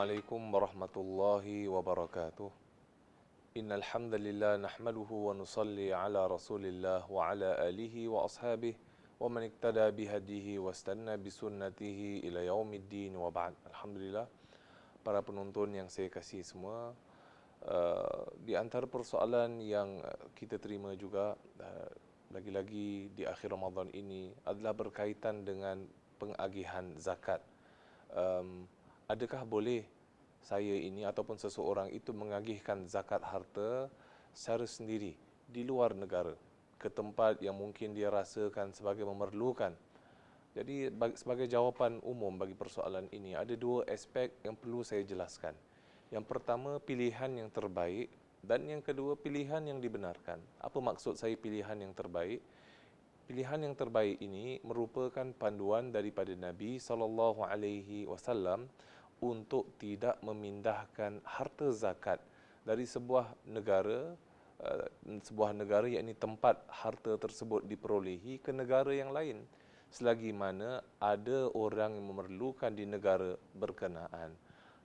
Assalamualaikum warahmatullahi wabarakatuh. Innal hamdalillah nahmaduhu wa nusalli ala Rasulillah wa ala alihi wa ashabihi wa man iktada bihadihi wastanna bisunnatihi ila yaumiddin wa ba'd. Alhamdulillah, para penonton yang saya kasih semua, di antara persoalan yang kita terima juga lagi-lagi di akhir Ramadan ini adalah berkaitan dengan pengagihan zakat. Adakah boleh saya ini ataupun seseorang itu mengagihkan zakat harta secara sendiri di luar negara ke tempat yang mungkin dia rasakan sebagai memerlukan? Jadi sebagai jawapan umum bagi persoalan ini, ada dua aspek yang perlu saya jelaskan. Yang pertama, pilihan yang terbaik, dan yang kedua, pilihan yang dibenarkan. Apa maksud saya pilihan yang terbaik? Pilihan yang terbaik ini merupakan panduan daripada Nabi SAW untuk tidak memindahkan harta zakat dari sebuah negara yakni tempat harta tersebut diperolehi ke negara yang lain selagi mana ada orang yang memerlukan di negara berkenaan.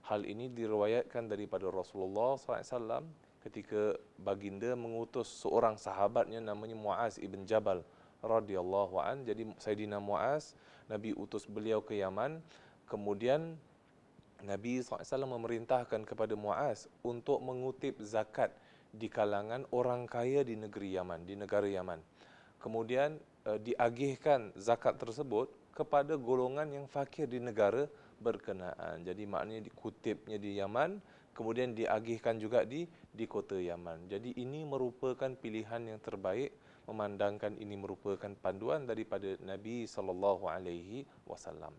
Hal ini diriwayatkan daripada Rasulullah SAW ketika baginda mengutus seorang sahabatnya namanya Muaz ibn Jabal radhiyallahu an. Jadi Sayyidina Muaz, Nabi utus beliau ke Yaman. Kemudian Nabi SAW memerintahkan kepada Muaz untuk mengutip zakat di kalangan orang kaya di negeri Yaman, di negara Yaman. Kemudian diagihkan zakat tersebut kepada golongan yang fakir di negara berkenaan. Jadi maknanya dikutipnya di Yaman, kemudian diagihkan juga di kota Yaman. Jadi ini merupakan pilihan yang terbaik, memandangkan ini merupakan panduan daripada Nabi SAW.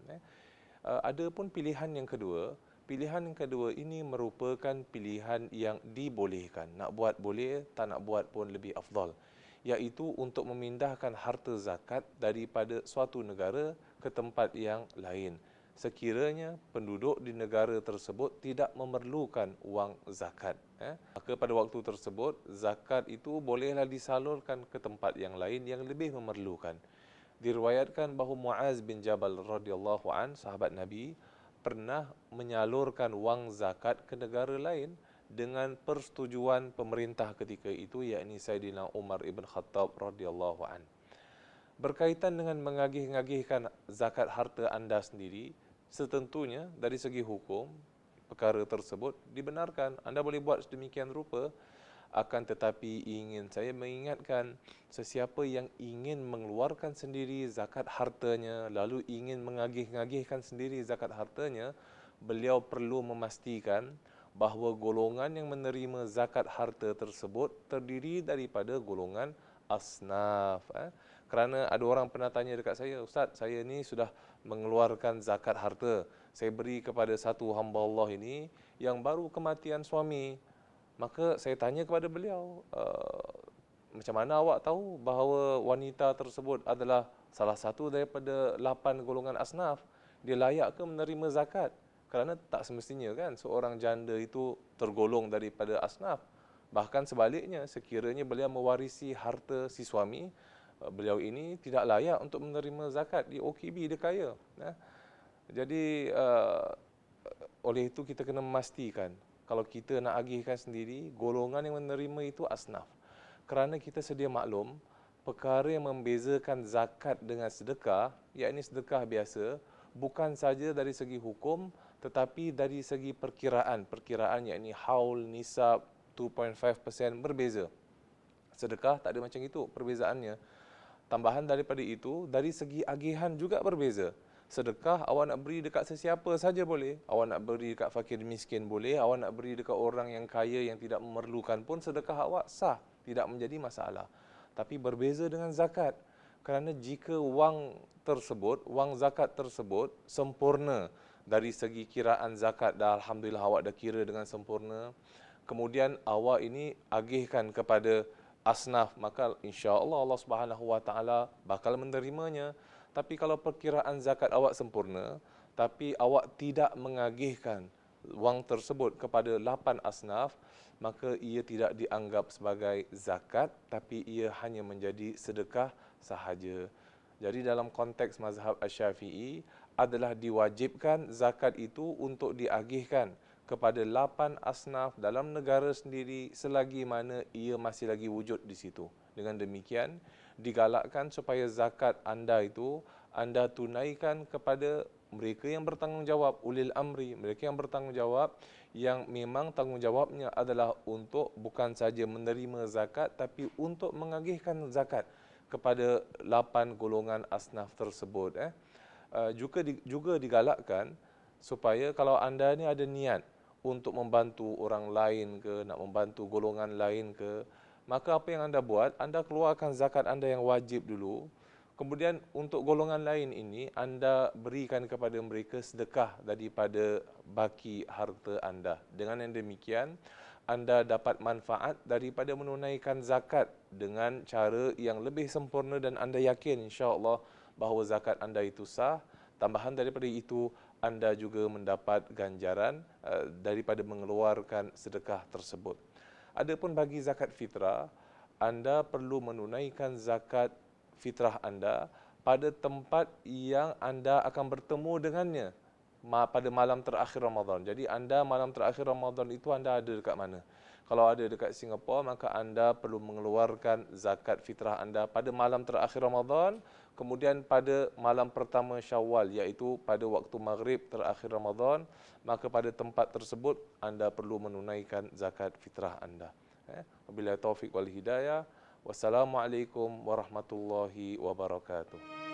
Ada pun pilihan yang kedua. Pilihan yang kedua ini merupakan pilihan yang dibolehkan. Nak buat boleh, tak nak buat pun lebih afdal. Iaitu untuk memindahkan harta zakat daripada suatu negara ke tempat yang lain, sekiranya penduduk di negara tersebut tidak memerlukan wang zakat. Maka pada waktu tersebut, zakat itu bolehlah disalurkan ke tempat yang lain yang lebih memerlukan. Diriwayatkan bahawa Muaz bin Jabal radhiyallahu an, sahabat Nabi, pernah menyalurkan wang zakat ke negara lain dengan persetujuan pemerintah ketika itu, yakni Sayyidina Umar ibn Khattab radhiyallahu an. Berkaitan dengan mengagih-agihkan zakat harta anda sendiri, setentunya dari segi hukum, perkara tersebut dibenarkan. Anda boleh buat sedemikian rupa. Akan tetapi saya mengingatkan, sesiapa yang ingin mengeluarkan sendiri zakat hartanya, lalu ingin mengagih-agihkan sendiri zakat hartanya, beliau perlu memastikan bahawa golongan yang menerima zakat harta tersebut terdiri daripada golongan asnaf. Kerana ada orang pernah tanya dekat saya, Ustaz, saya ni sudah mengeluarkan zakat harta. Saya beri kepada satu hamba Allah ini yang baru kematian suami. Maka saya tanya kepada beliau, macam mana awak tahu bahawa wanita tersebut adalah salah satu daripada 8 golongan asnaf? Dia layak ke menerima zakat? Kerana tak semestinya kan seorang janda itu tergolong daripada asnaf. Bahkan sebaliknya, sekiranya beliau mewarisi harta si suami, beliau ini tidak layak untuk menerima zakat. Dia OKB, dia kaya. Jadi oleh itu kita kena memastikan kalau kita nak agihkan sendiri, golongan yang menerima itu asnaf. Kerana kita sedia maklum, perkara yang membezakan zakat dengan sedekah, yakni sedekah biasa, bukan saja dari segi hukum, tetapi dari segi perkiraan. Perkiraan yakni haul, nisab, 2.5% berbeza. Sedekah tak ada macam itu perbezaannya. Tambahan daripada itu, dari segi agihan juga berbeza. Sedekah awak nak beri dekat sesiapa saja boleh. Awak nak beri dekat fakir miskin boleh. Awak nak beri dekat orang yang kaya yang tidak memerlukan pun sedekah awak sah. Tidak menjadi masalah. Tapi berbeza dengan zakat. Kerana jika wang zakat tersebut sempurna dari segi kiraan zakat, dah alhamdulillah awak dah kira dengan sempurna. Kemudian awak ini agihkan kepada asnaf, maka insya-Allah Allah Subhanahu wa taala bakal menerimanya. Tapi kalau perkiraan zakat awak sempurna, tapi awak tidak mengagihkan wang tersebut kepada 8 asnaf, maka ia tidak dianggap sebagai zakat, tapi ia hanya menjadi sedekah sahaja. Jadi dalam konteks mazhab Asy-Syafi'i adalah diwajibkan zakat itu untuk diagihkan kepada 8 asnaf dalam negara sendiri selagi mana ia masih lagi wujud di situ. Dengan demikian, digalakkan supaya zakat anda itu anda tunaikan kepada mereka yang bertanggungjawab, ulil amri, mereka yang bertanggungjawab, yang memang tanggungjawabnya adalah untuk bukan saja menerima zakat tapi untuk mengagihkan zakat kepada 8 golongan asnaf tersebut. Juga digalakkan supaya kalau anda ni ada niat untuk membantu orang lain ke, nak membantu golongan lain ke, maka apa yang anda buat, anda keluarkan zakat anda yang wajib dulu. Kemudian untuk golongan lain ini, anda berikan kepada mereka sedekah daripada baki harta anda. Dengan yang demikian, anda dapat manfaat daripada menunaikan zakat dengan cara yang lebih sempurna dan anda yakin insya-Allah bahawa zakat anda itu sah. Tambahan daripada itu, anda juga mendapat ganjaran daripada mengeluarkan sedekah tersebut. Adapun bagi zakat fitrah, anda perlu menunaikan zakat fitrah anda pada tempat yang anda akan bertemu dengannya pada malam terakhir Ramadan. Jadi anda malam terakhir Ramadan itu anda ada dekat mana? Kalau ada dekat Singapura, maka anda perlu mengeluarkan zakat fitrah anda pada malam terakhir Ramadan, kemudian pada malam pertama Syawal, iaitu pada waktu maghrib terakhir Ramadan, maka pada tempat tersebut anda perlu menunaikan zakat fitrah anda. Wabillahi taufik wal hidayah. Wassalamualaikum warahmatullahi wabarakatuh.